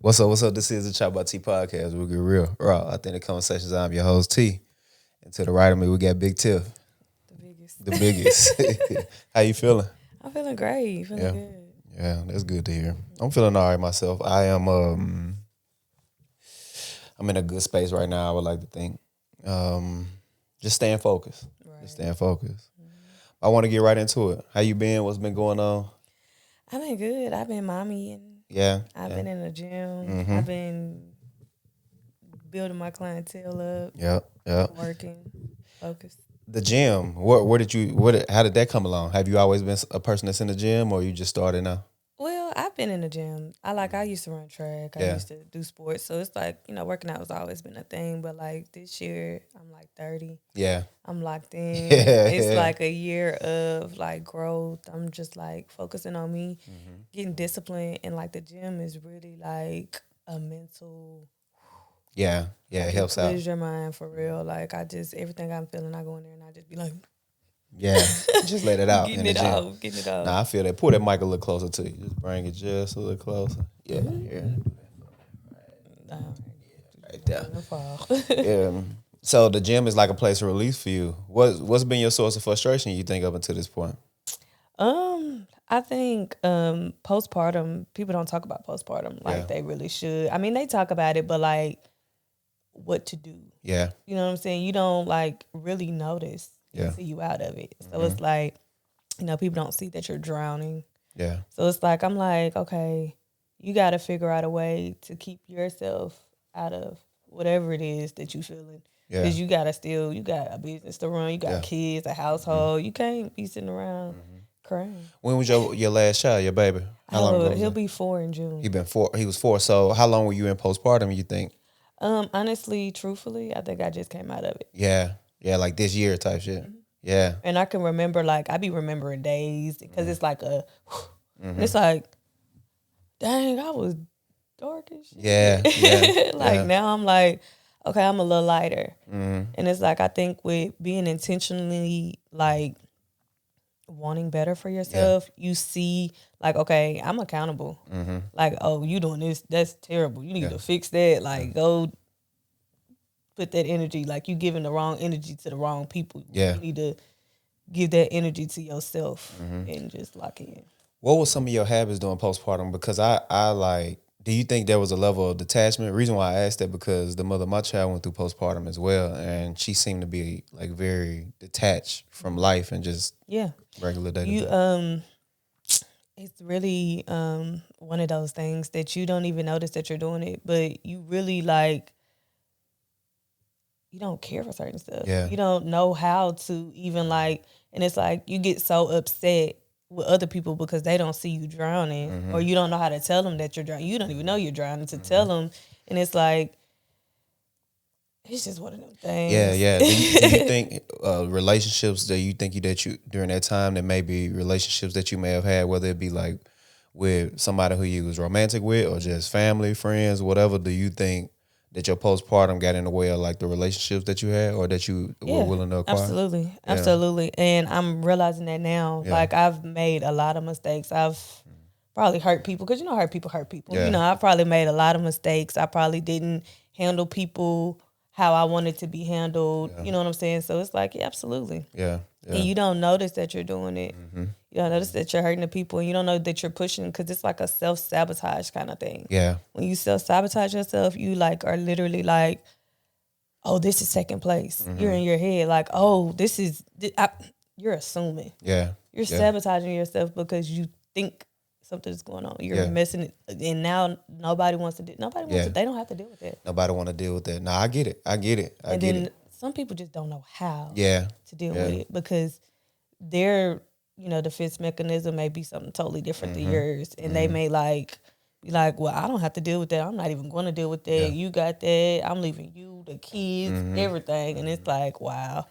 What's up? What's up? This is the ChoppedByT podcast. We'll get real raw. I think the conversations. I'm your host T, and to the right of me we got Big Tiff, The biggest. the biggest. How you feeling? I'm feeling great. Feeling Yeah, good. yeah, that's good to hear. I'm feeling all right myself. I am. I'm in a good space right now. I would like to think. Um, just staying focused. Just Right. staying focused. I want to get right into it. How you been? What's been going on? I've been good. I've been mommy and Yeah, I've yeah. been in the gym. Mm-hmm. I've been building my clientele up, Yep, yep. working, focused. The gym. Where did you? How did that come along? Have you always been a person that's in the gym, or you just started now? Well, I've been in the gym. I used to run track. I Yeah, used to do sports. So it's like, working out has always been a thing. But like this year, I'm like 30. yeah, I'm locked in. yeah, It's yeah. like a year of like growth. I'm just like focusing on me, getting disciplined, and like the gym is really like a mental. Yeah, yeah. It Like it helps out. clears your mind for real. Like I just everything I'm feeling, I go in there and I just be like Yeah, just let it out in getting the it gym. off, getting it off. Nah, I feel that. Pull that mic a little closer to you. Just bring it just a little closer. Yeah, yeah, Nah, right there. in the fall. Yeah. So the gym is like a place of release for you. What's been your source of frustration? You think up until this point? I think postpartum, people don't talk about postpartum Yeah, like they really should. I mean, they talk about it, but like what to do. yeah, You know what I'm saying? You don't like really notice yeah, until you out of it. So it's like, people don't see that you're drowning. yeah, So it's like I'm like, okay, you got to figure out a way to keep yourself out of whatever it is that you feeling. yeah, Because you got a business to run, you got yeah. kids, a household. You can't be sitting around crying. When was your last child, your baby? How long ago was He'll that? be 4 in June. He been four. He was four. So how long were you in postpartum? You think? Honestly, truthfully, I think I just came out of it. Yeah, yeah, like this year type shit. Yeah, And I can remember, like, I be remembering days because it's like and it's like, dang, I was dark as shit. yeah, yeah, Like yeah, now I'm like, okay, I'm a little lighter. And it's like I think with being intentionally like wanting better for yourself, you see like, okay, I'm accountable. Like, oh, you doing this, that's terrible. You need Yeah. to fix that. Like go put that energy, like you giving the wrong energy to the wrong people. yeah. You need to give that energy to yourself and just lock in. What was some of your habits during postpartum? Because I like. Do you think there was a level of detachment? Reason why I asked that because the mother of my child went through postpartum as well, and she seemed to be like very detached from life and just Yeah. regular day to You day. it's really one of those things that you don't even notice that you're doing it, but you really like you don't care for certain stuff. Yeah. You don't know how to even like, and it's like you get so upset with other people because they don't see you drowning, or you don't know how to tell them that you're drowning. You don't even know you're drowning to tell them, and it's like it's just one of them Yeah, things. yeah. Do you think relationships that you think that you during that time that maybe relationships that you may have had, whether it be like with somebody who you was romantic with or just family, friends, whatever, do you think that your postpartum got in the way of like the relationships that you had or that you were Yeah, willing to acquire? absolutely, Yeah. absolutely. And I'm realizing that now. Yeah. Like I've made a lot of mistakes. I've probably hurt people because hurt people hurt people. Yeah. I probably made a lot of mistakes. I probably didn't handle people how I wanted to be handled. You know what I'm saying? So it's like, yeah, absolutely. Yeah. And Yeah. you don't notice that you're doing it. You don't notice that you're hurting the people, and you don't know that you're pushing because it's like a self-sabotage kind of thing. Yeah. When you self-sabotage yourself, you like are literally like, oh, this is second place. You're in your head like, oh, you're assuming. Yeah. You're Yeah. sabotaging yourself because you think something's going on. You're Yeah. messing it, and now nobody wants to. Nobody wants Yeah. to. They don't have to deal with that. Nobody want to deal with that. Nah, I get it. I get it. I And get then it. some people just don't know how Yeah. to deal Yeah. with it because their defense mechanism may be something totally different than yours, and they may be like, well, I don't have to deal with that. I'm not even going to deal with that. Yeah. You got that. I'm leaving you, the kids, everything, and it's like, wow.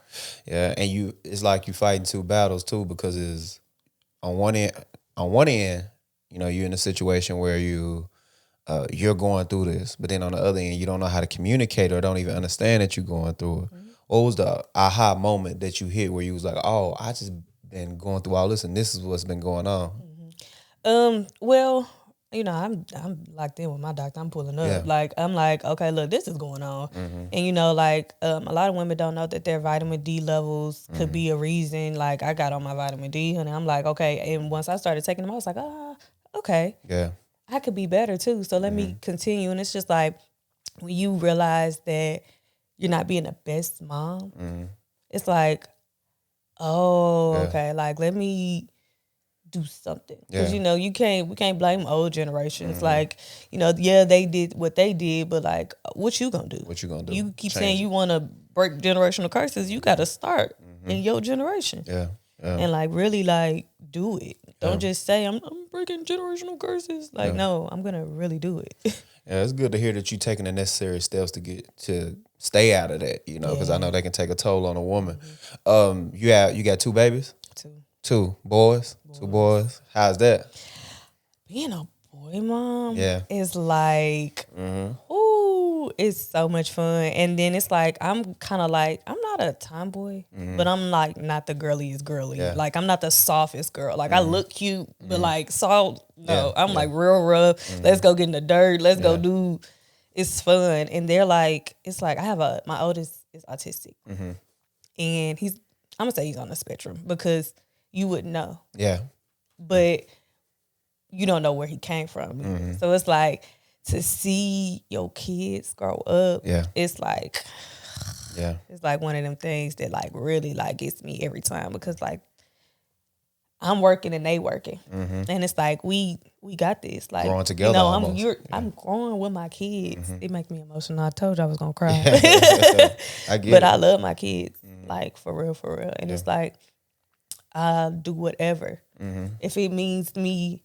Yeah. And it's like you fighting two battles too, because it's on one end, you're in a situation where you're going through this, but then on the other end, you don't know how to communicate or don't even understand that you're going through it. What was the aha moment that you hit where you was like, oh, I just been going through all this and this is what's been going on? Well, you know, I'm locked in with my doctor. I'm pulling up. Yeah. Like I'm like, okay, look, this is going on. And you know, like a lot of women don't know that their vitamin D levels could be a reason. Like I got on my vitamin D, and I'm like, okay. And once I started taking them, I was like, okay, Yeah. I could be better too. So let me continue. And it's just like when you realize that you're not being the best mom, it's like, oh, Yeah. okay, like let me do something, because Yeah. you know we can't blame old generations. Like, you know, yeah, they did what they did, but like what you gonna do? What you gonna do? You keep Change saying it. you want to break generational curses. You got to start in your generation. Yeah. Yeah. And like really like do it. Don't just say I'm breaking generational curses. Like no, I'm gonna really do it. Yeah, it's good to hear that you're taking the necessary steps to stay out of that, you know, because I know they can take a toll on a woman. You got two babies? Two boys. Two boys. How's that? Being a boy mom Yeah. is like, ooh, it's so much fun. And then it's like, I'm kind of like, I'm not a tomboy, but I'm like not the girliest girly. Yeah. Like I'm not the softest girl. Like I look cute, but like soft, no. Yeah. I'm like real rough. Let's go get in the dirt. Let's go do, it's fun. And they're like, it's like, my oldest is autistic. And I'm gonna say he's on the spectrum because you wouldn't know. Yeah. But you don't know where he came from either. So it's like to see your kids grow up. Yeah. It's like one of them things that like really like gets me every time, because like I'm working and they working, and it's like we got this, like growing together. You know, almost. I'm growing with my kids. It makes me emotional. I told you I was gonna cry, I get but it. I love my kids, like for real, and it's like I'll do whatever if it means me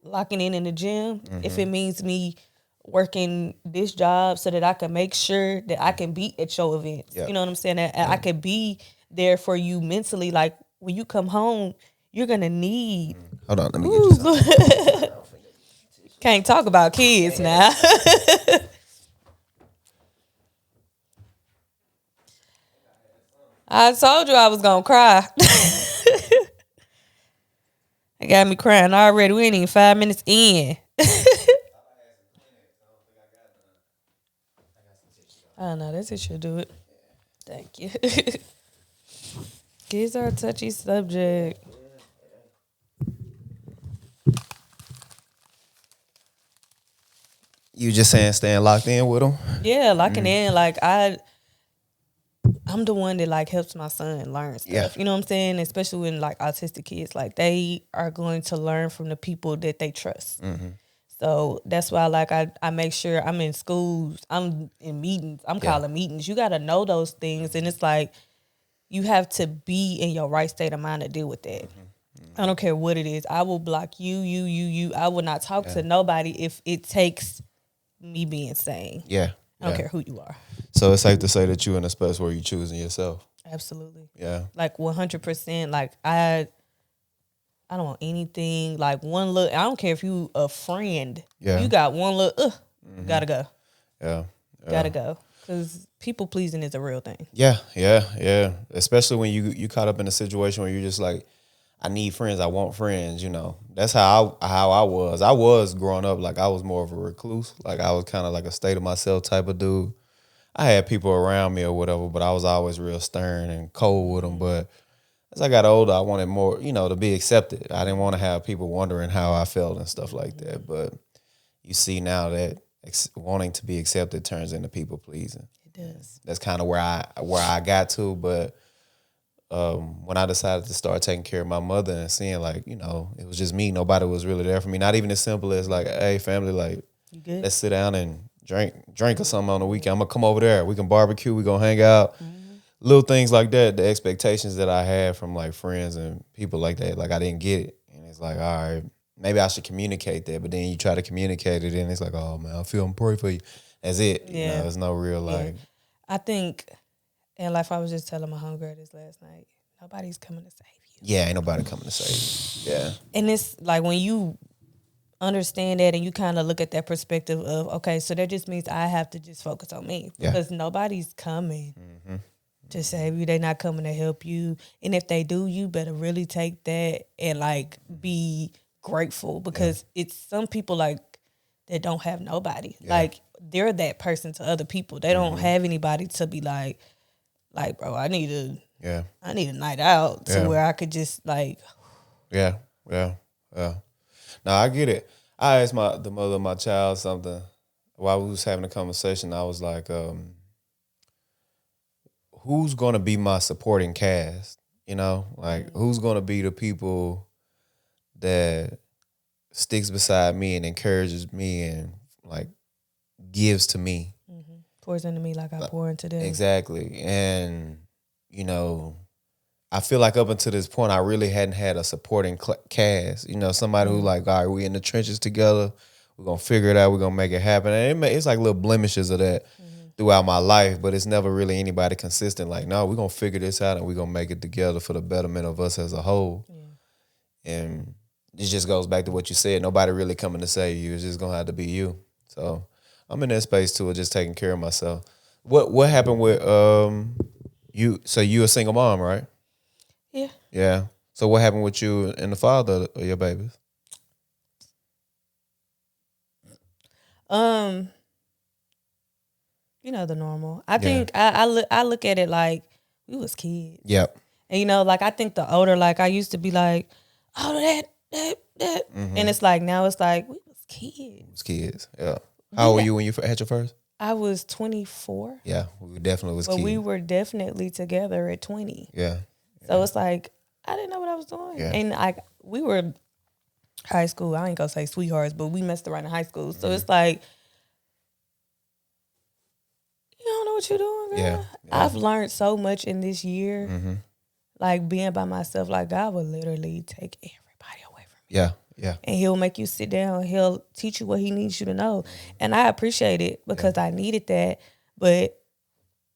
locking in the gym, if it means me working this job so that I can make sure that I can be at your events. You know what I'm saying? That I can be there for you mentally. Like when you come home, you're gonna need. Hold on, let me get you something. Can't talk about kids now. I told you I was gonna cry. It got me crying already. We ain't even 5 minutes in. I know, that's it. Should do it. Thank you. Kids are a touchy subject. You just saying staying locked in with them? Yeah, locking in. Like I'm the one that like helps my son learn stuff. Yeah. You know what I'm saying? Especially when like autistic kids, like they are going to learn from the people that they trust. So that's why like I make sure I'm in schools, I'm in meetings, I'm calling meetings. You got to know those things, and it's like you have to be in your right state of mind to deal with that. I don't care what it is. I will block you. I will not talk to nobody if it takes me being sane. Yeah. I don't care who you are. So it's safe to say that you're in a space where you're choosing yourself. Absolutely. Yeah. Like 100%. Like I don't want anything. Like one look. I don't care if you a friend. Yeah. You got one look. Gotta go. Yeah. Gotta go. Because people pleasing is a real thing. Yeah. Especially when you caught up in a situation where you're just like, I need friends. I want friends. You know, that's how I was. I was growing up. Like I was more of a recluse. Like I was kind of like a state of myself type of dude. I had people around me or whatever, but I was always real stern and cold with them. But as I got older, I wanted more, you know, to be accepted. I didn't want to have people wondering how I felt and stuff like that. But you see now that wanting to be accepted turns into people pleasing. It does. That's kind of where I got to. But when I decided to start taking care of my mother and seeing like, you know, it was just me. Nobody was really there for me. Not even as simple as like, hey, family, like, You good? let's sit down and drink or something on the weekend. I'm gonna come over there. We can barbecue. We gonna hang out. Little things like that. The expectations that I had from like friends and people like that, like I didn't get it. And it's like, all right, maybe I should communicate that. But then you try to communicate it, and it's like, oh man, I feel I'm praying for you. That's it. Yeah. You know, there's no real like. I think, and like I was just telling my homegirl this last night, nobody's coming to save you. Yeah, ain't nobody coming to save you. Yeah. And it's like when you understand that and you kind of look at that perspective of, okay, so that just means I have to just focus on me, because nobody's coming to save you. They're not coming to help you. And if they do, you better really take that and like be grateful because it's some people like that don't have nobody. Yeah. Like they're that person to other people. They don't have anybody to be like, bro, I need a night out to where I could just like. Yeah. No, I get it. I asked the mother of my child something while we was having a conversation. I was like, who's gonna be my supporting cast? You know, like who's gonna be the people that sticks beside me and encourages me and like gives to me. Pours into me like I pour into them. Exactly. And, you know, I feel like up until this point, I really hadn't had a supporting cast. You know, somebody who like, all right, we in the trenches together. We're going to figure it out. We're going to make it happen. And it's like little blemishes of that throughout my life, but it's never really anybody consistent. Like, no, we're going to figure this out and we're going to make it together for the betterment of us as a whole. Yeah. And it just goes back to what you said. Nobody really coming to save you. It's just going to have to be you. So I'm in that space too, of just taking care of myself. What happened with you? So you a single mom, right? Yeah. Yeah. So what happened with you and the father of your babies? You know, the normal. I think I look at it like we was kids. Yep. And you know, like I think the older, like I used to be like, oh that. And it's like now it's like we was kids. Kids. Yeah. How old were you when you had your first? I was 24. Yeah, we definitely was kids. But we were definitely together at 20. Yeah. So it's like I didn't know what I was doing. Yeah. And we were high school. I ain't gonna say sweethearts, but we messed around in high school. So it's like you don't know what you're doing, girl. Yeah. I've learned so much in this year. Like being by myself, like God will literally take everybody away from me. Yeah. Yeah. And he'll make you sit down. He'll teach you what he needs you to know. And I appreciate it because I needed that. But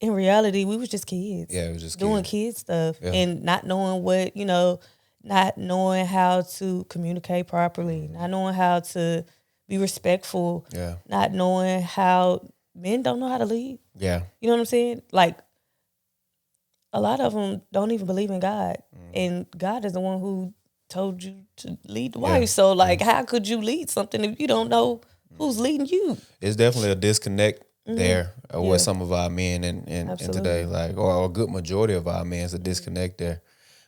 in reality, we was just kids. Yeah, it was just doing kids. kid stuff and not knowing what, you know, not knowing how to communicate properly, not knowing how to be respectful, not knowing how men don't know how to lead. Yeah. You know what I'm saying? Like, a lot of them don't even believe in God. And God is the one who told you to lead the wife. So, like, how could you lead something if you don't know who's leading you? It's definitely a disconnect there with some of our men and today, like, or a good majority of our men is a disconnect there.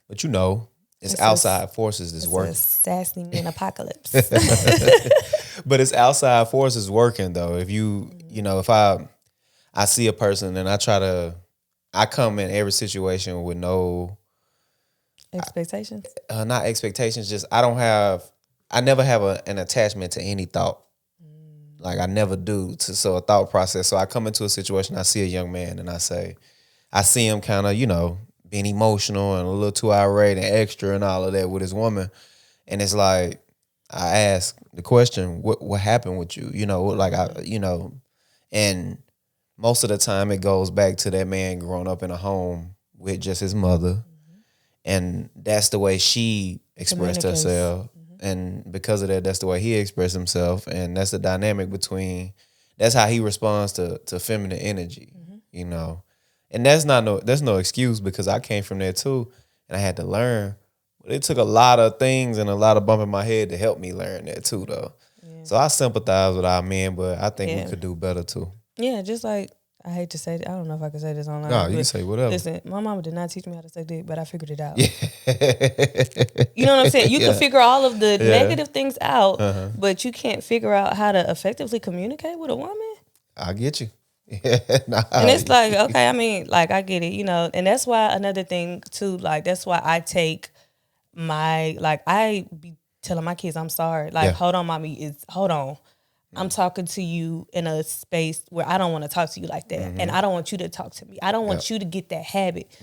But you know, it's outside forces that's working. It's a sassy man apocalypse. But it's outside forces working though. If you know, if I see a person and I come in every situation with no expectations. Not expectations. Just I never have an attachment to any thought. Like I never do. So a thought process. So I come into a situation. I see a young man and I see him kind of, you know, being emotional and a little too irate and extra and all of that with his woman. And it's like I ask the question, what happened with you? You know, like and most of the time it goes back to that man growing up in a home with just his mother. And that's the way she expressed herself. And because of that, that's the way he expressed himself. And that's the dynamic that's how he responds to feminine energy, you know. And that's no excuse because I came from there too. And I had to learn. But it took a lot of things and a lot of bumping my head to help me learn that too, though. Yeah. So I sympathize with our men, but I think we could do better too. Yeah, just like, I hate to say it. I don't know if I can say this online. No, you can say whatever. Listen, my mama did not teach me how to suck dick, but I figured it out. Yeah. You know what I'm saying? You can figure all of the negative things out, but you can't figure out how to effectively communicate with a woman. I get you. And it's like, okay, I mean, like, I get it, you know, and that's why another thing too, like, that's why I take I be telling my kids, I'm sorry. Like, hold on, mommy, hold on. I'm talking to you in a space where I don't want to talk to you like that. And I don't want you to talk to me. I don't want you to get that habit.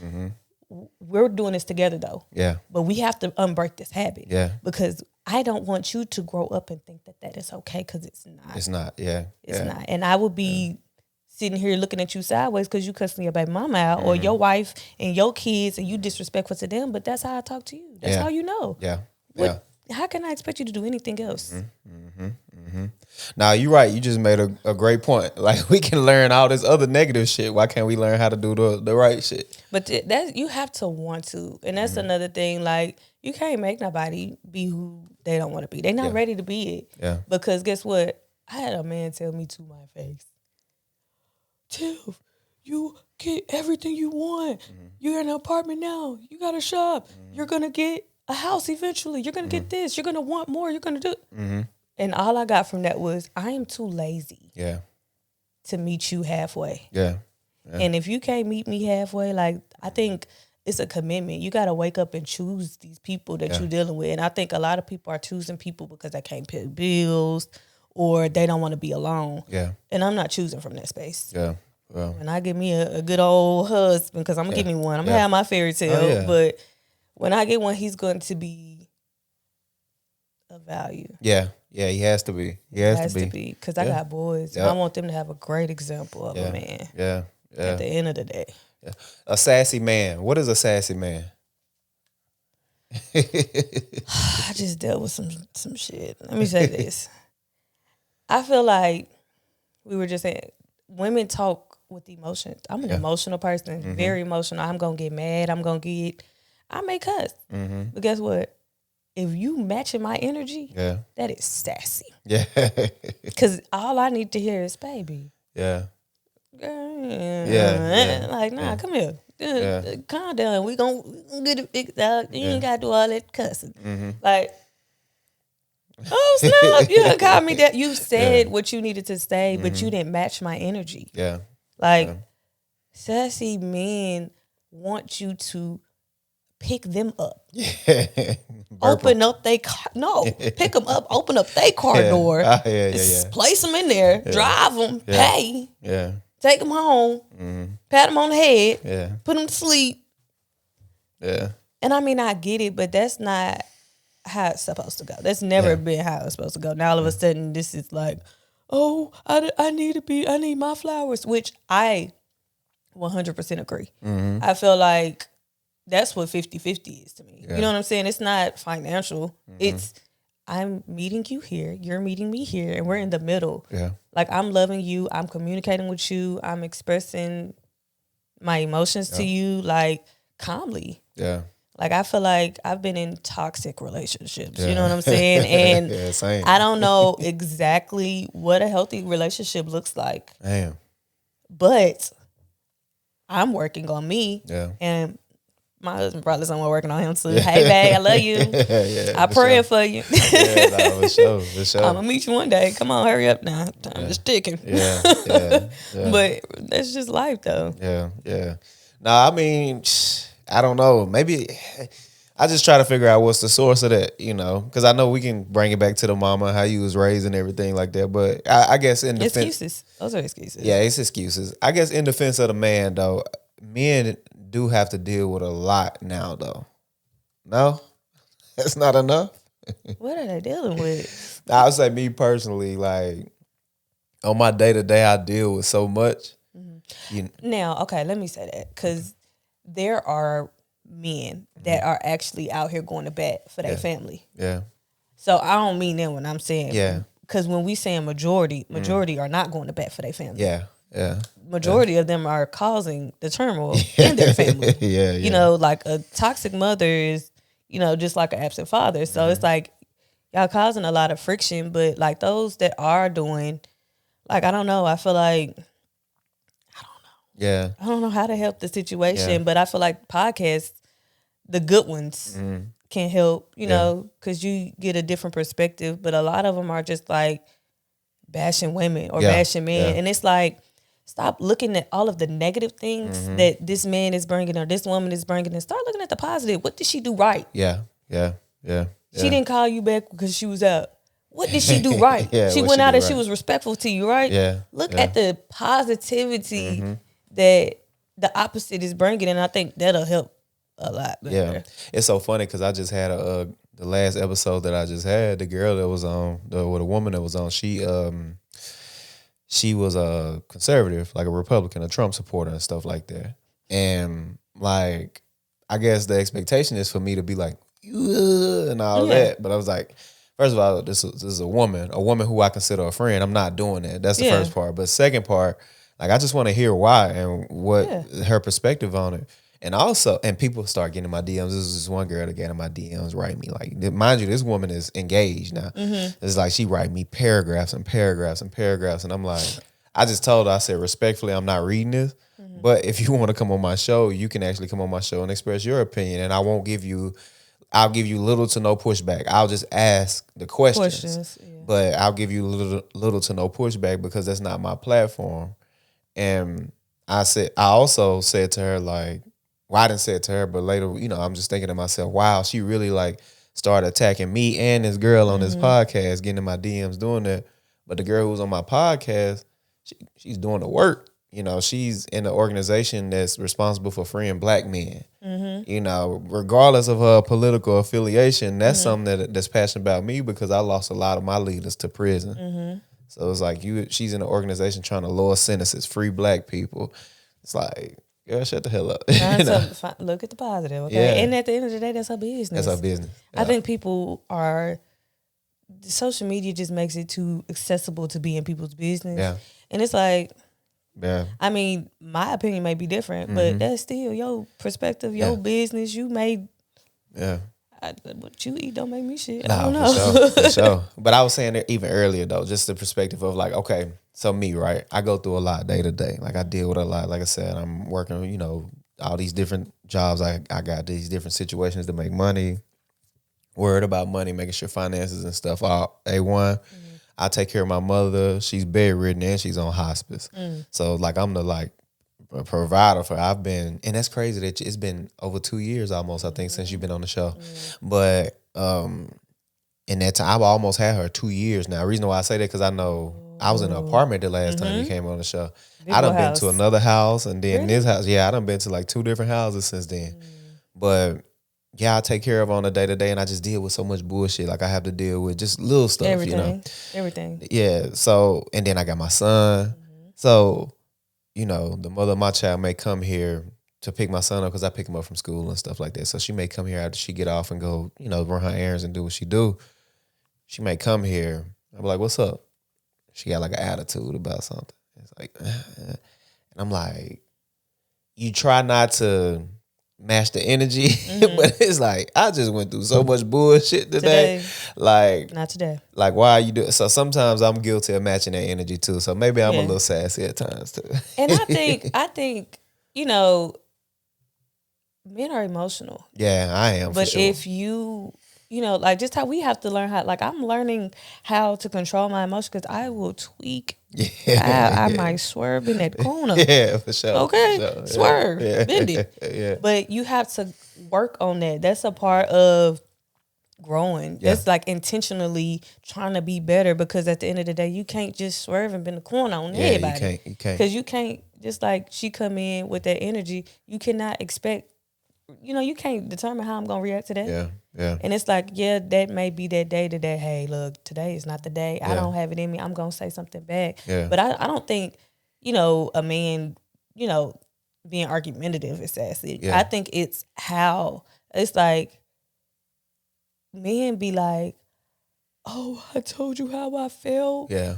We're doing this together though. Yeah. But we have to unbreak this habit. Yeah. Because I don't want you to grow up and think that is okay, because it's not. It's not, yeah. It's not. And I would be sitting here looking at you sideways because you cussing your baby mama out or your wife and your kids and you disrespectful to them, but that's how I talk to you. That's how you know. Yeah. how can I expect you to do anything else? Now you're right. You just made a great point. Like we can learn all this other negative shit. Why can't we learn how to do the right shit? But that you have to want to, and that's another thing. Like you can't make nobody be who they don't want to be. They're not ready to be it. Yeah. Because guess what? I had a man tell me to my face, Tiff, you get everything you want. You're in an apartment now. You got a shop. You're gonna get a house eventually. You're gonna get this. You're gonna want more. You're gonna do. And all I got from that was, I am too lazy. Yeah. To meet you halfway. Yeah. And if you can't meet me halfway, like I think it's a commitment. You got to wake up and choose these people that you're dealing with. And I think a lot of people are choosing people because they can't pay bills or they don't want to be alone. Yeah. And I'm not choosing from that space. Yeah. Well. When I get me a good old husband, because I'm going to give me one. I'm going to have my fairy tale. Oh, yeah. But when I get one, he's going to be of value. Yeah. Yeah, he has to be. He has to be. Because I got boys. And I want them to have a great example of a man. Yeah. Yeah. At the end of the day. Yeah. A sassy man. What is a sassy man? I just dealt with some shit. Let me say this. I feel like we were just saying, women talk with emotions. I'm an emotional person, very emotional. I'm going to get mad. I may cuss. But guess what? If you matching my energy, that is sassy. Yeah. Because all I need to hear is, baby. Yeah. Yeah. Like, nah, come here. Calm down. We gonna get it fixed out. You ain't got to do all that cussing. Like, oh, snap. You done called me that. You said what you needed to say, but you didn't match my energy. Yeah. Like, sassy men want you to pick them up. Open up they car. No, pick them up. Open up their car door. Place them in there. Drive them. Pay. Yeah. Take them home. Pat them on the head. Yeah. Put them to sleep. Yeah. And I mean, I get it, but that's not how it's supposed to go. That's never been how it's supposed to go. Now all of a sudden, this is like, oh, I need my flowers, which I 100% agree. I feel like that's what 50-50 is to me. You know what I'm saying? It's not financial. It's I'm meeting you here, you're meeting me here, and we're in the middle. Yeah. Like I'm loving you, I'm communicating with you, I'm expressing my emotions to you like calmly. Yeah. Like I feel like I've been in toxic relationships. You know what I'm saying? And same. I don't know exactly what a healthy relationship looks like. Damn. But I'm working on me. Yeah. And my husband probably somewhere working on him too. Hey, babe, I love you. I pray for you. For sure. I'm going to meet you one day. Come on, hurry up now. Time is ticking. But that's just life, though. Yeah. Nah, I mean, I don't know. Maybe I just try to figure out what's the source of that, you know, because I know we can bring it back to the mama, how you was raised and everything like that. But I guess in defense. Excuses. Those are excuses. Yeah, it's excuses. I guess in defense of the man, though, men do have to deal with a lot now, though. No? That's not enough? What are they dealing with? I would say me personally, like, on my day-to-day, I deal with so much. Now, okay, let me say that, because there are men that are actually out here going to bat for their family. Yeah. So I don't mean that when I'm saying, because when we saying majority are not going to bat for their family. Yeah. Majority of them are causing the turmoil in their family. You know, like a toxic mother is, you know, just like an absent father. So it's like y'all causing a lot of friction, but like those that are doing, like, I don't know. I feel like, I don't know how to help the situation, but I feel like podcasts, the good ones, can help, you know, because you get a different perspective. But a lot of them are just like bashing women or bashing men. And it's like, stop looking at all of the negative things that this man is bringing or this woman is bringing and start looking at the positive. What did she do right? Yeah. She didn't call you back because she was out. What did she do right? She went out and she was respectful to you, right? Look at the positivity that the opposite is bringing, and I think that'll help a lot better. Yeah. It's so funny because I just had the last episode that I just had, the girl that was on, with a woman that was on, she was a conservative, like a Republican, a Trump supporter and stuff like that. And like, I guess the expectation is for me to be like, and all that. But I was like, first of all, this is a woman who I consider a friend. I'm not doing that. That's the first part. But second part, like I just want to hear why and what her perspective on it. And also, and people start getting in my DMs. This is this one girl that got in my DMs, write me like, mind you, this woman is engaged now. It's like she write me paragraphs and paragraphs and paragraphs, and I'm like, I just told her, I said respectfully, I'm not reading this. But if you want to come on my show, you can actually come on my show and express your opinion, and I'll give you little to no pushback. I'll just ask the questions. But I'll give you little to no pushback because that's not my platform. And I also said to her like. Well, I didn't say it to her, but later, I'm just thinking to myself, wow, she really like started attacking me and this girl on this podcast, getting in my DMs doing that. But the girl who's on my podcast, she's doing the work. She's in an organization that's responsible for freeing black men. Regardless of her political affiliation, that's something that's passionate about me because I lost a lot of my leaders to prison. So it's like she's in an organization trying to lower sentences, free black people. It's like, girl, shut the hell up. Look at the positive, okay? Yeah. And at the end of the day, that's her business. That's her business. Yeah. I think social media just makes it too accessible to be in people's business. Yeah. And it's like, I mean, my opinion may be different, but that's still your perspective, your business. You made. Yeah. What you eat don't make me shit. I don't know. For sure. But I was saying that even earlier, though, just the perspective of like, okay, so me, right? I go through a lot day to day. Like I deal with a lot. Like I said, I'm working, all these different jobs. I got these different situations to make money. Worried about money, making sure finances and stuff are A1. I take care of my mother. She's bedridden and she's on hospice. So like I'm the provider for her. And that's crazy that it's been over 2 years almost, I think, since you've been on the show. But in that time, I've almost had her 2 years now. The reason why I say that because I know I was in an apartment the last time you came on the show. I done been to another house and then this house. Yeah, I done been to like 2 different houses since then. But yeah, I take care of her on a day to day, and I just deal with so much bullshit. Like I have to deal with just little stuff, Everything. Yeah. So, and then I got my son. So, the mother of my child may come here to pick my son up because I pick him up from school and stuff like that. So she may come here after she get off and go, run her errands and do what she do. She may come here. I'm like, what's up? She got like an attitude about something. It's like, and I'm like, you try not to match the energy, but it's like I just went through so much bullshit today. Like not today. Like why are you doing? So sometimes I'm guilty of matching that energy too. So maybe I'm a little sassy at times too. And I think men are emotional. Yeah, I am. But for sure. if you like just how we have to learn how. Like I'm learning how to control my emotions because I will tweak. I might swerve in that corner. Yeah, for sure. Okay, for sure. Swerve, bend it. Yeah. But you have to work on that. That's a part of growing. Yeah. That's like intentionally trying to be better because at the end of the day, you can't just swerve and bend the corner on everybody. You can't. Because you can't, just like she come in with that energy, you cannot expect, you can't determine how I'm going to react to that. Yeah. And it's like, that may be that day today. Hey, look, today is not the day. I don't have it in me. I'm going to say something back. Yeah. But I don't think, a man, being argumentative is sassy. Yeah. I think it's how, it's like, men be like, oh, I told you how I felt. Yeah.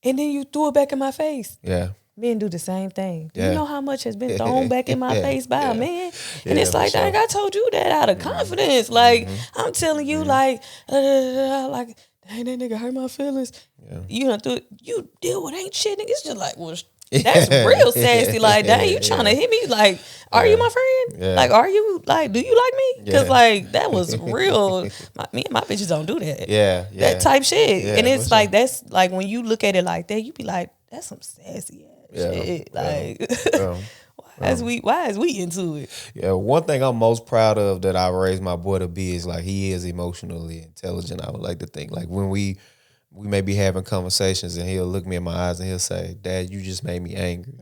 And then you threw it back in my face. Yeah. Men do the same thing. Do you know how much has been thrown back in my face by a man? And it's like, dang, I told you that out of confidence. Like, I'm telling you, like, dang, that nigga hurt my feelings. Yeah. You deal with ain't shit, nigga. It's just like, well, that's real sassy. Like, dang, you trying to hit me? Like, are you my friend? Yeah. Like, are you, like, do you like me? Because, like, that was real. Me and my bitches don't do that. Yeah. That type shit. Yeah, and it's like, that's, like, when you look at it like that, you be like, that's some sassy ass shit. Like, why is we into it? Yeah, one thing I'm most proud of that I raised my boy to be is, like, he is emotionally intelligent, I would like to think. Like, when we may be having conversations and he'll look me in my eyes and he'll say, Dad, you just made me angry.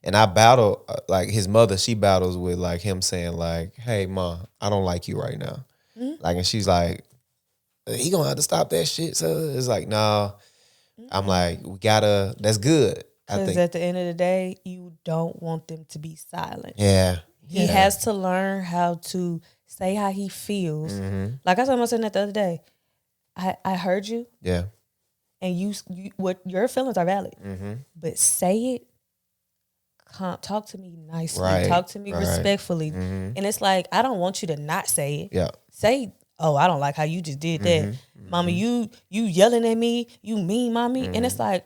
And I battle, like his mother, she battles with like him saying like, hey, Ma, I don't like you right now. Like, and she's like, he gonna have to stop that shit. So it's like, nah. I'm like, that's good. Because at the end of the day, you don't want them to be silent. Yeah. He has to learn how to say how he feels. Like I told my son that the other day. I heard you. Yeah. And you what your feelings are valid. But say it. Talk to me nicely. Right, Talk to me right. respectfully. And it's like, I don't want you to not say it. Yeah. Say, oh, I don't like how you just did that. Mama, you yelling at me. You mean, mommy. And it's like,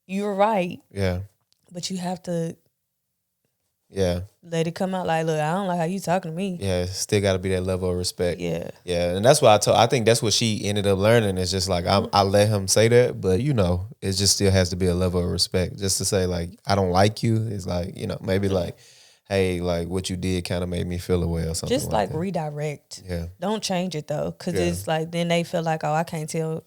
you're right. Yeah. But you have to Yeah. let it come out like, look, I don't like how you talking to me. Yeah, still got to be that level of respect. Yeah. Yeah, and that's what I think that's what she ended up learning. It's just like I let him say that, but it just still has to be a level of respect. Just to say like I don't like you is like maybe like, hey, like what you did kind of made me feel away or something. Just like redirect. Yeah. Don't change it though, because it's like then they feel like, oh, I can't tell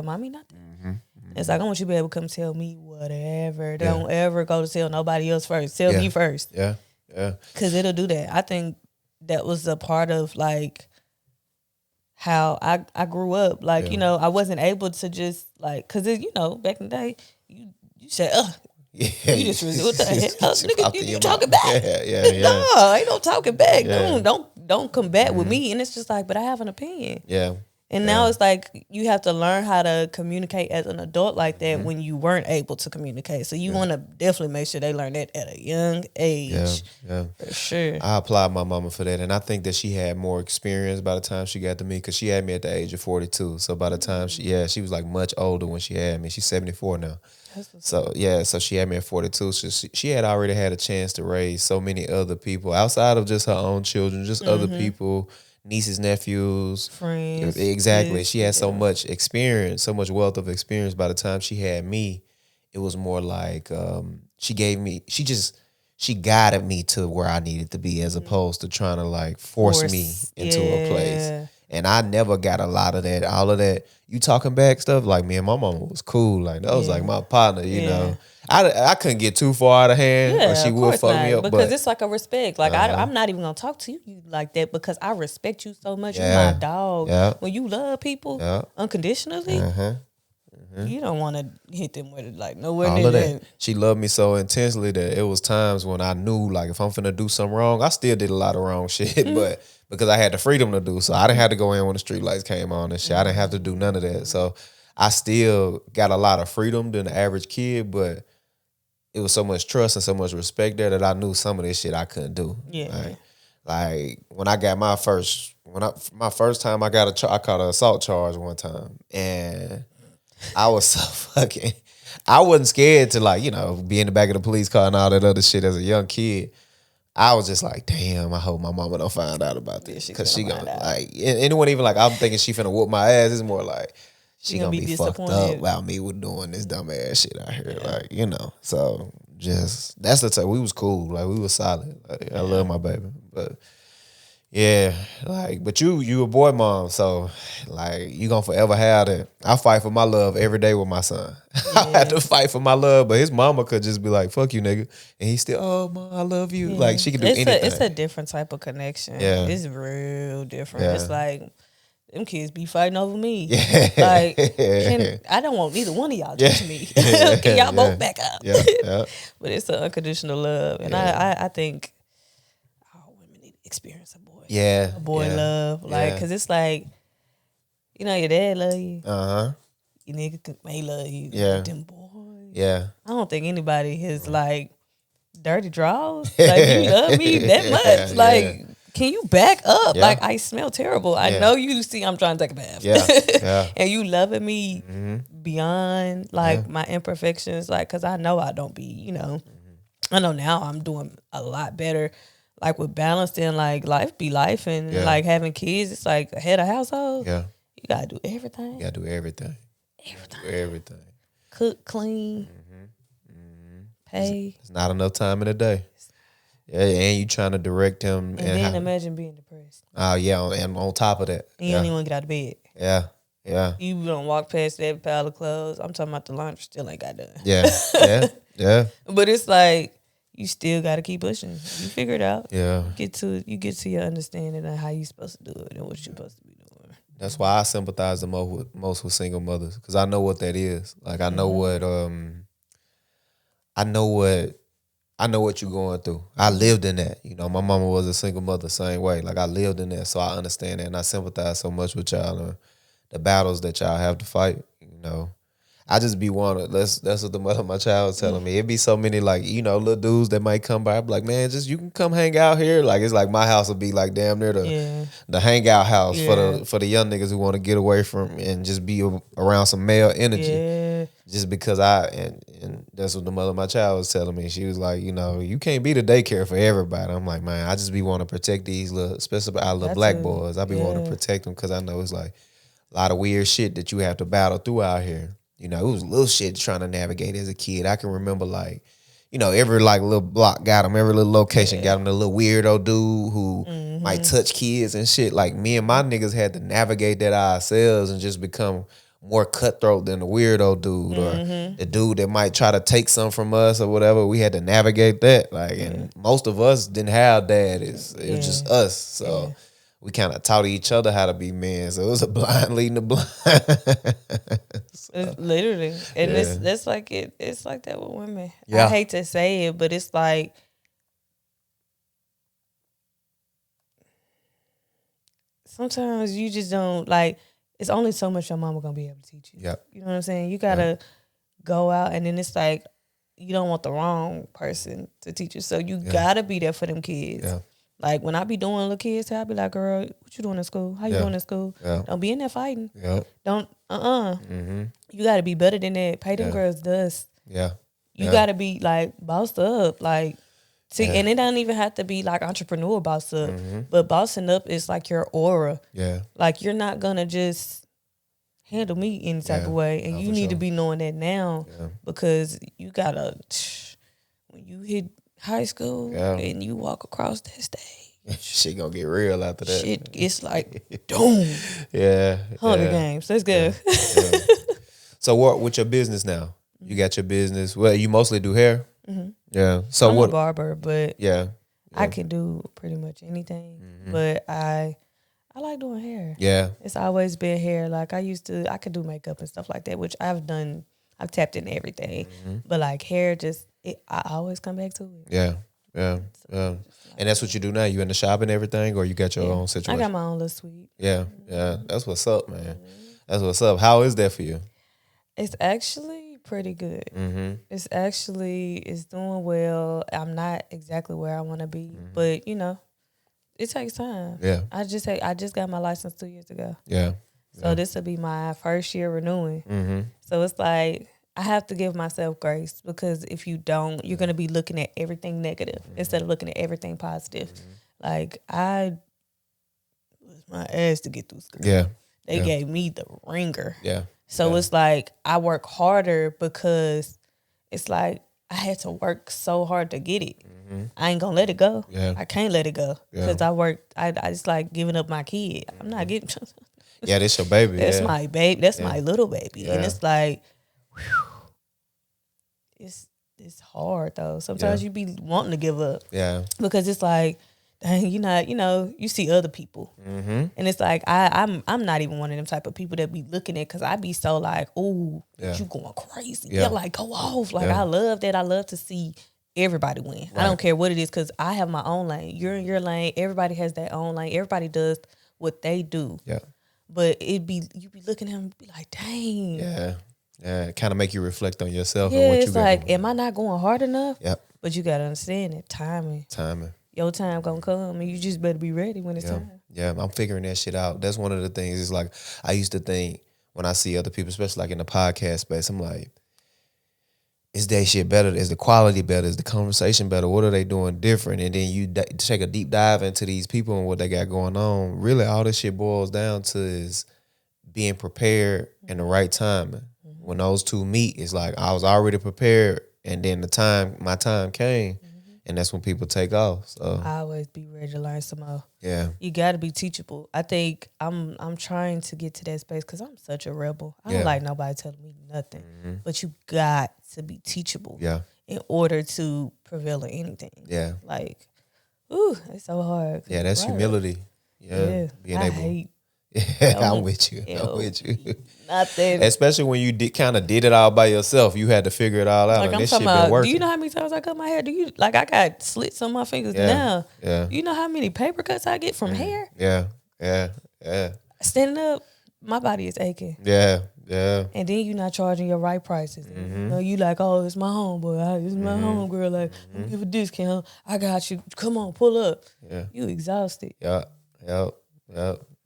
mommy nothing. It's like I want you to be able to come tell me whatever. Don't ever go to tell nobody else first. Tell me first. Yeah. Yeah. Because it'll do that. I think that was a part of like how I grew up. Like, I wasn't able to just like, because, back in the day, you said, Yeah. you just what the hell? Nigga, you talking back. Yeah. No, ain't no talking back. Yeah. Don't come back with me. And it's just like, but I have an opinion. Yeah. And now it's like you have to learn how to communicate as an adult like that when you weren't able to communicate. So you want to definitely make sure they learn that at a young age. Yeah. For sure. I applaud my mama for that. And I think that she had more experience by the time she got to me because she had me at the age of 42. So by the time she was like much older when she had me. She's 74 now. So she had me at 42. So she had already had a chance to raise so many other people outside of just her own children, just other people, nieces, nephews, friends. Exactly. She had so much experience, so much wealth of experience. By the time she had me, it was more like she guided me to where I needed to be as opposed to trying to like force me into a place. And I never got a lot of that. All of that, you talking back stuff, like me and my mama was cool. Like that was like my partner, you know. I couldn't get too far out of hand or she would fuck me up. Because it's like a respect. Like I'm not even gonna talk to you like that because I respect you so much. You're my dog. Yeah. When you love people unconditionally, you don't want to hit them with it like nowhere near that. She loved me so intensely that it was times when I knew like if I'm finna do something wrong, I still did a lot of wrong shit, but because I had the freedom to do so, I didn't have to go in when the street lights came on and shit. I didn't have to do none of that. So I still got a lot of freedom than the average kid, but it was so much trust and so much respect there that I knew some of this shit I couldn't do. Yeah. Like when I got my first time I got I caught an assault charge one time, and I was so fucking. I wasn't scared to like be in the back of the police car and all that other shit as a young kid. I was just like, damn, I hope my mama don't find out about this because she gonna like. And it wasn't even like I'm thinking she finna whoop my ass. It's more like she gonna be fucked up about me with doing this dumb ass shit out here, like So just that's the time we was cool, like we was solid. Like, I love my baby, but. Yeah, like, but you a boy mom, so like you gonna forever have that. I fight for my love every day with my son. I have to fight for my love, but his mama could just be like, "Fuck you, nigga," and he still, "Oh, mom, I love you." Like she can do anything. It's a different type of connection. Yeah, it's real different. Yeah. It's like them kids be fighting over me. Yeah, like I don't want neither one of y'all to me. Can y'all both back up? Yeah. But it's an unconditional love, and I think all women need to experience a boy love, like, because it's like, your dad love you, your nigga may love you, but them boys, I don't think anybody has like dirty draws, like you love me that much, like can you back up, like I smell terrible, I know you see I'm trying to take a bath, and you loving me beyond like my imperfections, like, because I know I don't be, I know now I'm doing a lot better. Like with balancing, like life be life, and like having kids, it's like a head of household. Yeah, you gotta do everything. You gotta do everything. Everything. Cook, clean, pay. It's not enough time in the day. Yeah, and you trying to direct him. And then imagine being depressed. Oh yeah, and on top of that, and you don't even get out of bed. Yeah. You don't walk past that pile of clothes. I'm talking about the laundry still ain't got done. Yeah. But it's like, you still got to keep pushing. You figure it out. Yeah. You get to your understanding of how you supposed to do it and what you're supposed to be doing. That's why I sympathize the most with single mothers, because I know what that is. Like I know what I know what you're going through. I lived in that. You know, my mama was a single mother, same way. Like I lived in that, so I understand that, and I sympathize so much with y'all and the battles that y'all have to fight. You know, I just be that's what the mother of my child was telling me. It'd be so many like, you know, little dudes that might come by. I'd be like, man, just you can come hang out here. Like it's like my house would be like damn near the hangout house for the young niggas who want to get away from and just be around some male energy. Yeah. Just because and that's what the mother of my child was telling me. She was like, you know, you can't be the daycare for everybody. I'm like, man, I just be want to protect these little, especially our little black boys. I be wanting to protect them because I know it's like a lot of weird shit that you have to battle through out here. You know, it was little shit trying to navigate as a kid. I can remember like, you know, every like little block got him, every little location got him the little weirdo dude who might touch kids and shit. Like me and my niggas had to navigate that ourselves and just become more cutthroat than the weirdo dude or the dude that might try to take something from us or whatever. We had to navigate that. Like, and most of us didn't have that. It was just us. So we kind of taught each other how to be men. So it was a blind leading the blind. Literally. And it's like it's like that with women. Yeah. I hate to say it, but it's like sometimes you just don't like it's only so much your mama gonna be able to teach you. Yep. You know what I'm saying? You gotta go out and then it's like you don't want the wrong person to teach you. So you gotta be there for them kids. Yeah. Like when I be doing little kids, I be like, girl, what you doing in school? How you doing in school? Yeah. Don't be in there fighting. Yeah. Don't You gotta be better than that. Pay them girls dust. Yeah. You gotta be like bossed up. Like see, and it don't even have to be like entrepreneur boss up. But bossing up is like your aura. Yeah. Like you're not gonna just handle me any type of way. And you need to be knowing that now because you gotta when you hit high school and you walk across that stage. Shit gonna get real after that. Shit, it's like doom. Yeah. Hunger Games. Let's go. Yeah. So what with your business now? You got your business. Well, you mostly do hair. Yeah. So I'm what? a barber, but Yeah. I can do pretty much anything. But I like doing hair. Yeah. It's always been hair. Like I could do makeup and stuff like that, which I've done. I've tapped into everything. But like hair, I always come back to it. Yeah. Yeah. Yeah. And that's what you do now? You in the shop and everything, or you got your own situation? I got my own little suite. Yeah. Yeah. That's what's up, man. That's what's up. How is that for you? It's actually pretty good. It's doing well. I'm not exactly where I want to be, but you know, it takes time. Yeah. I just got my license 2 years ago. Yeah. So this will be my first year renewing. So it's like I have to give myself grace because if you don't, you're gonna be looking at everything negative instead of looking at everything positive. Like I was my ass to get through school. Yeah. They gave me the ringer. Yeah. So it's like I work harder because it's like I had to work so hard to get it. I ain't gonna let it go. Yeah. I can't let it go because I just like giving up my kid. I'm not getting. Yeah, that's your baby. That's my baby. That's my little baby, and it's like, it's hard though. Sometimes you be wanting to give up. Yeah, because it's like, dang, you see other people, and it's like I'm not even one of them type of people that be looking at because I be so like, ooh, you going crazy. Yeah, like go off. Like I love that. I love to see everybody win. Right. I don't care what it is because I have my own lane. You're in your lane. Everybody has their own lane. Everybody does what they do. Yeah. But you be looking at him and be like, dang. Yeah. Yeah. Kind of make you reflect on yourself. Yeah, and what it's like, am I not going hard enough? Yep. But you got to understand that timing. Your time going to come and you just better be ready when it's time. Yeah, I'm figuring that shit out. That's one of the things. It's like, I used to think when I see other people, especially like in the podcast space, I'm like, is that shit better? Is the quality better? Is the conversation better? What are they doing different? And then you take a deep dive into these people and what they got going on. Really, all this shit boils down to is being prepared in the right time. When those two meet, it's like I was already prepared, and then my time came, and that's when people take off. So I always be ready to learn some more. Yeah, you got to be teachable. I think I'm trying to get to that space because I'm such a rebel. I don't like nobody telling me nothing, but you got to be teachable. Yeah, in order to prevail in anything. Yeah, like, ooh, it's so hard. Yeah, that's humility. Yeah, being able. I'm with you. I'm with you. Nothing. Especially when you kind of did it all by yourself. You had to figure it all out. Like and I'm this talking shit been about, working. do you know how many times I cut my hair? Do you like I got slits on my fingers now? Yeah. Do you know how many paper cuts I get from hair? Yeah. Standing up, my body is aching. Yeah. And then you're not charging your right prices. You know, you like, oh, it's my homeboy. It's my homegirl. Like, I'm gonna give a discount. I got you. Come on, pull up. Yeah. You exhausted. Yep.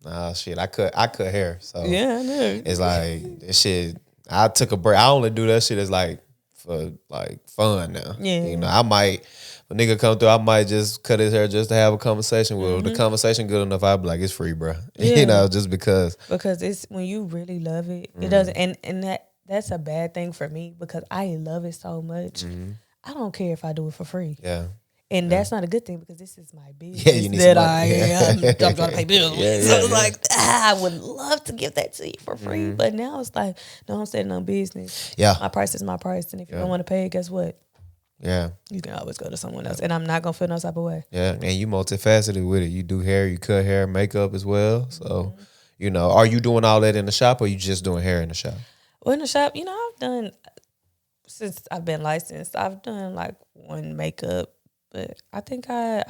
Nah, shit. I cut hair. So Yeah, I know. it's like this shit. I took a break. I only do that shit as like for like fun now. Yeah. You know, I might if a nigga come through, I might just cut his hair just to have a conversation with him. The conversation good enough, I'd be like, it's free, bro. Yeah. You know, just because. Because it's when you really love it, it doesn't and that's a bad thing for me because I love it so much. I don't care if I do it for free. Yeah. And that's not a good thing because this is my business Yeah, you need that some I money. am. I'm trying to pay bills. Yeah, So it's yeah. like, I would love to give that to you for free. But now it's like, no, I'm setting on business. Yeah. My price is my price. And if you don't want to pay it, guess what? Yeah. You can always go to someone else. And I'm not going to feel no type of way. Yeah. And you multifaceted with it. You do hair, you cut hair, makeup as well. So, you know, are you doing all that in the shop or you just doing hair in the shop? Well, in the shop, you know, I've done, since I've been licensed, I've done like one makeup. But I think I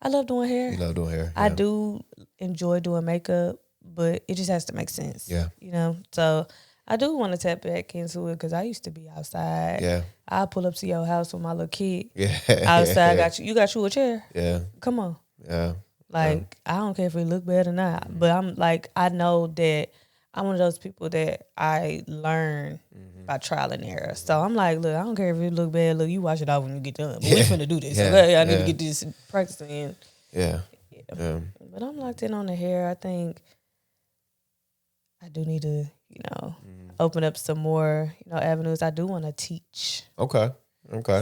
love doing hair. You love doing hair. I Yeah. do enjoy doing makeup, but it just has to make sense. Yeah. You know? So I do want to tap back into it because I used to be outside. Yeah. I'll pull up to your house with my little kid. Yeah. Outside, you got you a chair. Yeah. Come on. Yeah. Like, I don't care if it look bad or not. But I'm like, I know that I'm one of those people that I learn by trial and error. So I'm like, look, I don't care if it look bad. Look, you wash it off when you get done. But we finna do this. Yeah. Okay, I need to get this practice in. Yeah. But I'm locked in on the hair. I think I do need to, you know, open up some more, you know, avenues. I do want to teach. Okay.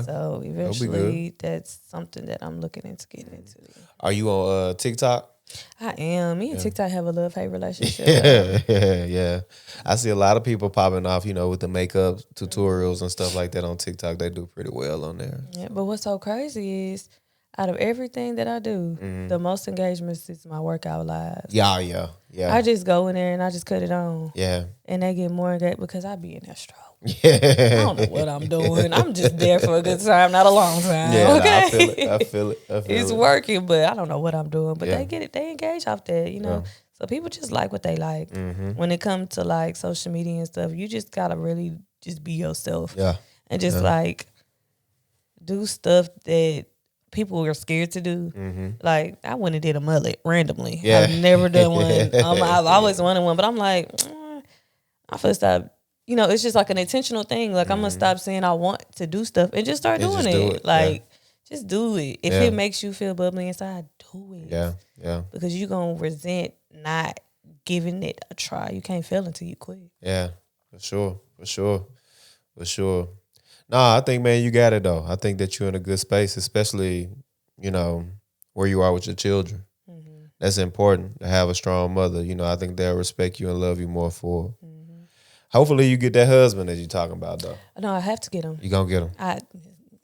So eventually that's something that I'm looking into getting into. Are you on TikTok? I am. Me and TikTok have a love-hate relationship. Yeah. I see a lot of people popping off, you know, with the makeup tutorials and stuff like that on TikTok. They do pretty well on there. Yeah, but what's so crazy is out of everything that I do, the most engagements is my workout lives. Yeah. I just go in there and I just cut it on. Yeah. And they get more engaged because I be in there strong. Yeah. I don't know what I'm doing. I'm just there for a good time, not a long time. Yeah, Okay? I feel it. It's working, but I don't know what I'm doing. But they get it. They engage off that, you know. So people just like what they like. When it comes to like social media and stuff, you just gotta really just be yourself. Yeah. And just like do stuff that people are scared to do. Like I went and did a mullet randomly. Yeah. I've never done one. I've always wanted one, but I'm like, I first stop. You know, it's just like an intentional thing. Like I'm gonna stop saying I want to do stuff and just start doing just it. do it. Like just do it. If it makes you feel bubbly inside, do it. Yeah. Because you're gonna resent not giving it a try. You can't fail until you quit. Yeah. For sure. Nah, I think, man, you got it, though. I think that you're in a good space, especially, you know, where you are with your children. That's important to have a strong mother. You know, I think they'll respect you and love you more for it. Hopefully you get that husband that you're talking about, though. No, I have to get him. You gonna get him?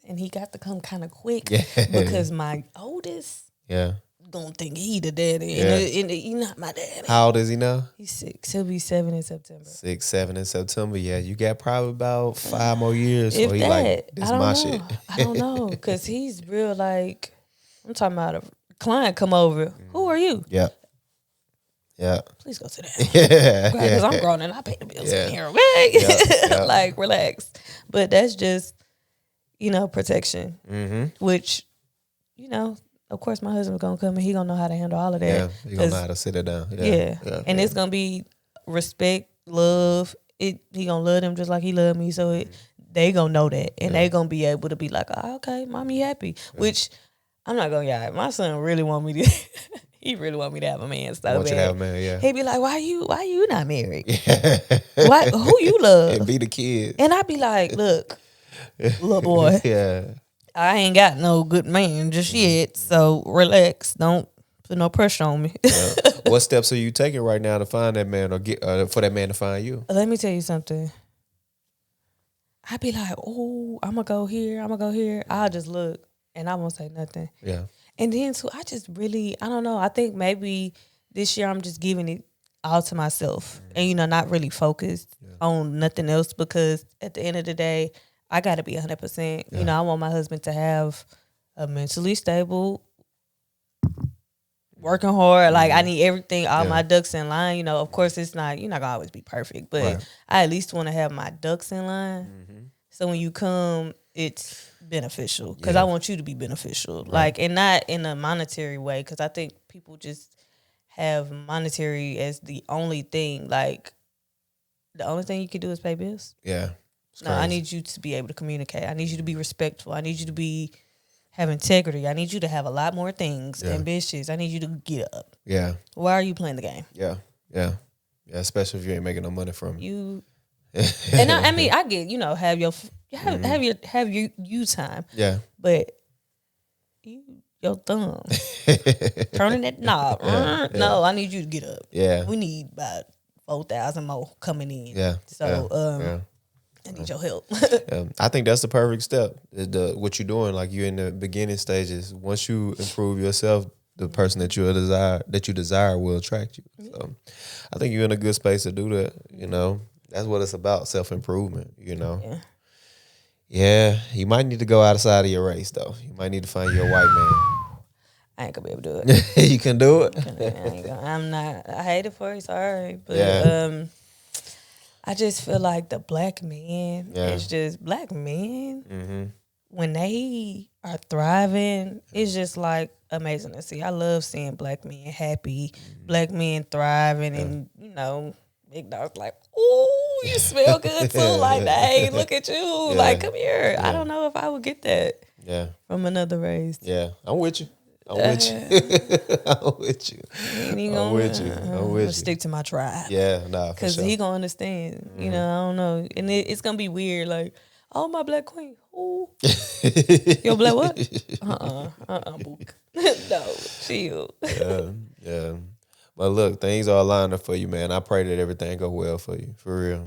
And he got to come kind of quick because my oldest don't think he the daddy. Yeah. And he not my daddy. How old is he now? He's 6. He'll be 7 in September. 6, 7 in September. Yeah, you got probably about 5 more years. If So he that, like, this I don't my know. shit. I don't know because he's real like, I'm talking about a client come over. Who are you? Yeah. Please go sit down. Yeah. Because I'm grown and I pay the bills Yeah. in here, okay? Yeah. Like, relax. But that's just, you know, protection, which, you know, of course my husband's going to come and he going to know how to handle all of that. Yeah, you gonna know how to sit it down. Yeah. And it's going to be respect, love. He going to love them just like he loved me. So they going to know that. And they going to be able to be like, oh, okay, mommy happy. Which, I'm not going to lie. My son really want me to... He really want me to have a man so Want bad. you to have a man, yeah. He be like, why you not married? Who you love? And be the kid. And I be like, look, little boy, Yeah. I ain't got no good man just yet, so relax. Don't put no pressure on me. What steps are you taking right now to find that man or get for that man to find you? Let me tell you something. I be like, oh, I'm going to go here. I'll just look and I won't say nothing. Yeah. And then too, I just really, I don't know. I think maybe this year I'm just giving it all to myself, and not really focused on nothing else, because at the end of the day, I got to be 100%. I want my husband to have a mentally stable, working hard. Like, I need everything, all my ducks in line. Of course, it's not, you're not gonna always be perfect, but I at least want to have my ducks in line. So when you come, it's beneficial, because I want you to be beneficial, like, and not in a monetary way, because I think people just have monetary as the only thing. Like, the only thing you can do is pay bills. Yeah. No, I need you to be able to communicate. I need you to be respectful. I need you to have integrity. I need you to have a lot more things, ambitious. I need you to get up. Yeah. Why are you playing the game? Yeah. Yeah. Yeah. Especially if you ain't making no money from it. And I mean, I get, have your you time. Yeah. But your thumb turning that knob. No, I need you to get up. Yeah. We need about 4,000 more coming in. Yeah. So I need your help. I think that's the perfect step. What you're doing, like, you're in the beginning stages. Once you improve yourself, the person that you desire will attract you. So I think you're in a good space to do that. That's what it's about, self-improvement. Yeah, you might need to go outside of your race, though. You might need to find you a white man. I ain't gonna be able to do it. You can do it. I'm not. I hate it for you. Sorry, but I just feel like the black man is just black men. Mm-hmm. When they are thriving, it's just like amazing to see. I love seeing black men happy, black men thriving, and big dogs like, ooh, you smell good too. Like, hey, look at you. Like, come here. I don't know if I would get that from another race. Yeah, I'm with you. I'm with you. I'm with you. Stick to my tribe. Yeah, nah, because he gonna understand. I don't know, and it's gonna be weird. Like, oh, my black queen. Ooh, your black what? Book. No, chill. Yeah. But look, things are lining up for you, man. I pray that everything go well for you, for real.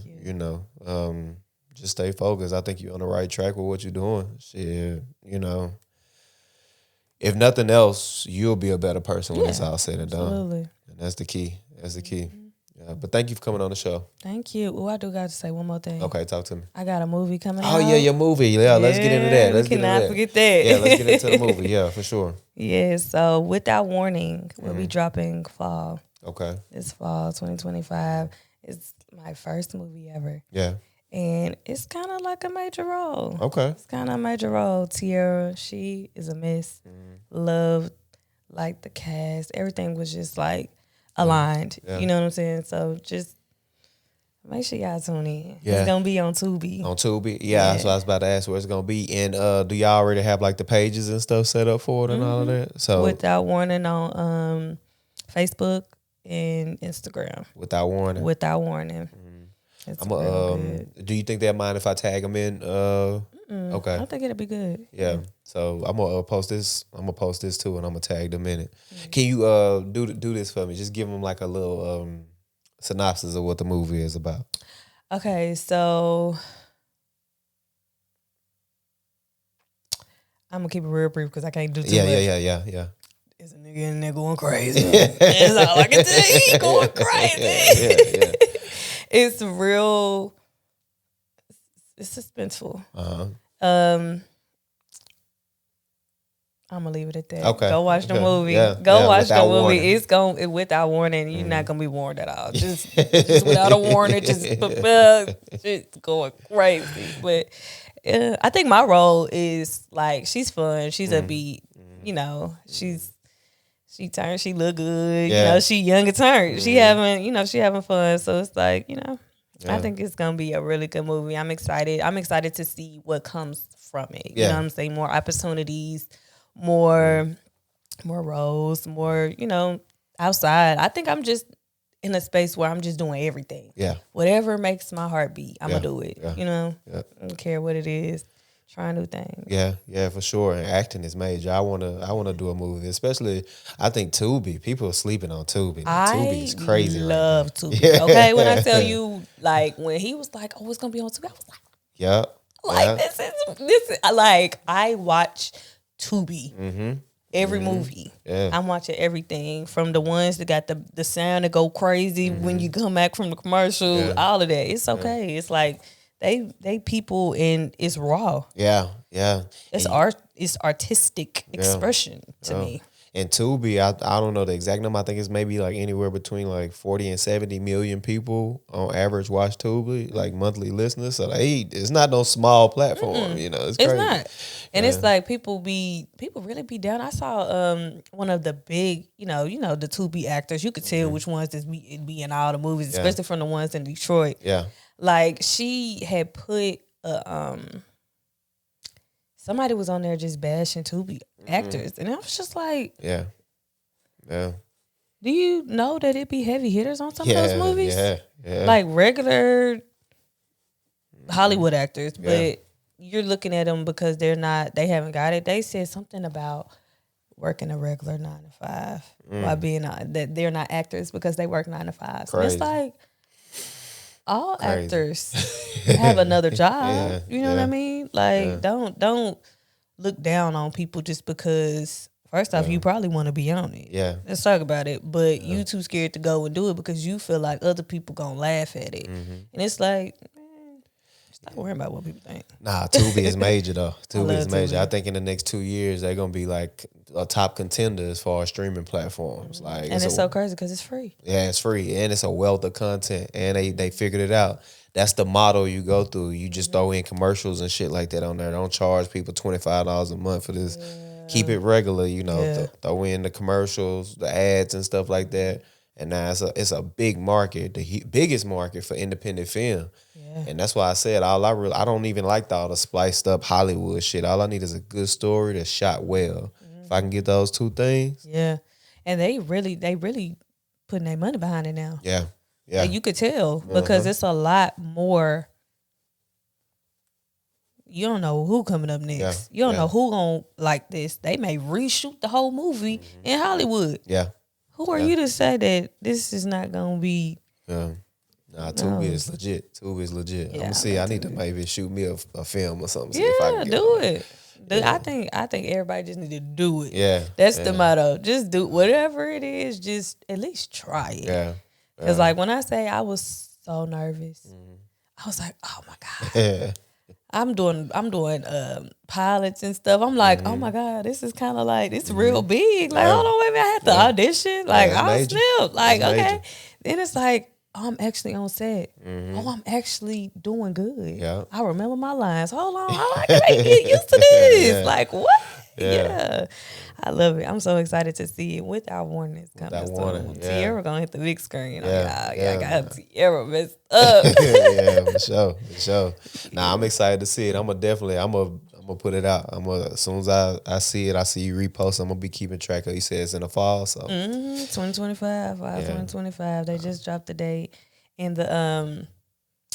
Just stay focused. I think you're on the right track with what you're doing. Shit, if nothing else, you'll be a better person when it's all said and done. Absolutely. And that's the key. Yeah, but thank you for coming on the show. Thank you. Oh, I do got to say one more thing. Okay, talk to me. I got a movie coming out. Oh, yeah, your movie. Yeah, let's get into that. We cannot forget that. Yeah, let's get into the movie. Yeah, for sure. Yeah, so Without Warning, we'll be dropping fall. Okay. This fall, 2025. It's my first movie ever. Yeah. And it's kind of like a major role. Okay. It's kind of a major role. Tiara, she is a miss. Loved, like, the cast. Everything was just, like, aligned. Yeah. You know what I'm saying? So just make sure y'all tune in. Yeah. It's going to be on Tubi. On Tubi? Yeah, so I was about to ask where it's going to be. And do y'all already have, like, the pages and stuff set up for it and all of that? So Without Warning on Facebook and Instagram. Without Warning? Without Warning. It's good. Do you think they'll mind if I tag them in? Okay. I think it'll be good. Yeah. So I'm gonna post this. I'm gonna post this too, and I'm gonna tag them in it. Can you do this for me? Just give them like a little synopsis of what the movie is about. Okay, so I'm gonna keep it real brief because I can't do too much. Yeah. It's a nigga in there going crazy. That's all I can tell you. He going crazy. Yeah. It's real. It's suspenseful. I'm gonna leave it at that. Okay. Go watch the movie. Go watch the movie. Warning. It's going without warning. You're not gonna be warned at all. Just without a warning. Just going crazy. But I think my role is like she's fun. She's upbeat. She look good. Yeah. She young and turned. She having fun. So it's like, I think it's gonna be a really good movie. I'm excited. I'm excited to see what comes from it. You know what I'm saying? More opportunities, more roles, more, outside. I think I'm just in a space where I'm just doing everything. Yeah. Whatever makes my heart beat, I'm gonna do it. Yeah. I don't care what it is. Try new things. Yeah, for sure. And acting is major. I wanna do a movie, especially I think Tubi. People are sleeping on Tubi. Tubi is crazy. I love Tubi. Okay, when I tell you, like when he was like, "Oh, it's gonna be on Tubi," I was like, this is like I watch Tubi every movie. Yeah. I'm watching everything from the ones that got the sound that go crazy when you come back from the commercial. All of that. It's okay. It's like they people and it's raw. Yeah, yeah. It's And art. It's artistic expression to me. And Tubi, I don't know the exact number. I think it's maybe like anywhere between like 40 and 70 million people on average watch Tubi, like monthly listeners. So it's not no small platform, you know. It's crazy. It's not. And it's like people really be down. I saw one of the big, you know, the Tubi actors. You could tell which ones that be in all the movies, especially from the ones in Detroit. Yeah. Like she had put somebody was on there just bashing Tubi actors, and I was just like, yeah. Do you know that it be heavy hitters on some of those movies? Yeah. Like regular Hollywood actors, but you're looking at them because they haven't got it. They said something about working a regular 9 to 5 while being that they're not actors because they work 9 to 5. So it's like all actors have another job. You know what I mean? Like don't look down on people just because. First off, you probably want to be on it. Yeah. Let's talk about it. But you too scared to go and do it because you feel like other people gonna laugh at it. And it's like, man, stop worrying about what people think. Nah, Tubi is major though. Tubi is major. Tubi. I think in the next 2 years they're gonna be like a top contender as far as streaming platforms. Like, and it's so crazy because it's free. Yeah, it's free and it's a wealth of content. And they figured it out. That's the model you go through. You just throw in commercials and shit like that on there. Don't charge people $25 a month for this. Keep it regular, you know. Throw in the commercials, the ads, and stuff like that. And now it's a big market, the biggest market for independent film. Yeah. And that's why I said I don't even like all the spliced up Hollywood shit. All I need is a good story that's shot well. If I can get those two things, and they really putting their money behind it now. Yeah. Like you could tell because it's a lot more. You don't know who coming up next. You don't know who gonna like this. They may reshoot the whole movie in Hollywood. Yeah. Who are you to say that this is not gonna be? Yeah. Nah, Tubi is legit. Tubi is legit. I'm gonna see. I need to maybe shoot me a film or something. See if I can do it. I think everybody just need to do it. Yeah. That's the motto. Just do whatever it is. Just at least try it. Yeah. Because like when I say I was so nervous, I was like, oh my God. Yeah. I'm doing pilots and stuff. I'm like, oh my God, this is kind of like, it's real big. Like, hold on, wait a minute, I had to audition. Like, I slipped. Like, okay. Then it's like, oh, I'm actually on set. Oh, I'm actually doing good. Yeah. I remember my lines. Hold on, I can get used to this. Like, what? Yeah. I love it. I'm so excited to see it with our warnings coming soon. Tierra gonna hit the big screen. I got Tierra messed up. Yeah, for sure. Nah, I'm excited to see it. I'm gonna put it out. As soon as I see it, I see you repost. I'm gonna be keeping track of. You said it's in the fall, so 2025, 2025. They just dropped the date and the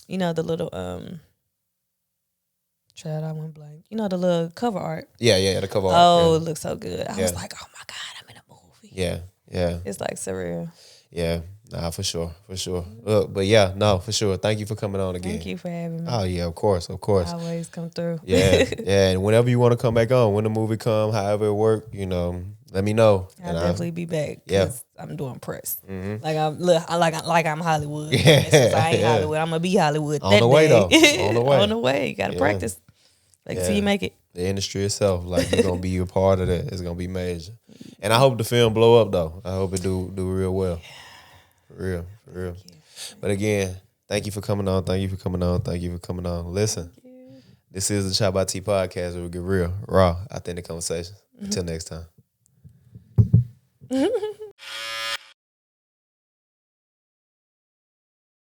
the little Child, I went blank. You know the little cover art. Yeah, the cover art. Oh, it looks so good. I was like, oh my God, I'm in a movie. Yeah. It's like surreal. Yeah, nah, for sure. But yeah, no, for sure. Thank you for coming on again. Thank you for having me. Oh yeah, of course. Always come through. Yeah. And whenever you want to come back on, when the movie come, however it work, let me know. I'll definitely be back. Yeah. I'm doing press. Like I'm Hollywood. Since I ain't Hollywood, I'm gonna be Hollywood. On the way though. On the way. On the way. You gotta practice. Till you make it. The industry itself, like you're gonna be a part of that. It's gonna be major. And I hope the film blow up though. I hope it do real well. For real. But again, thank you for coming on. Listen, this is the ChoppedByT podcast where we get real, raw, authentic conversations. Until next time.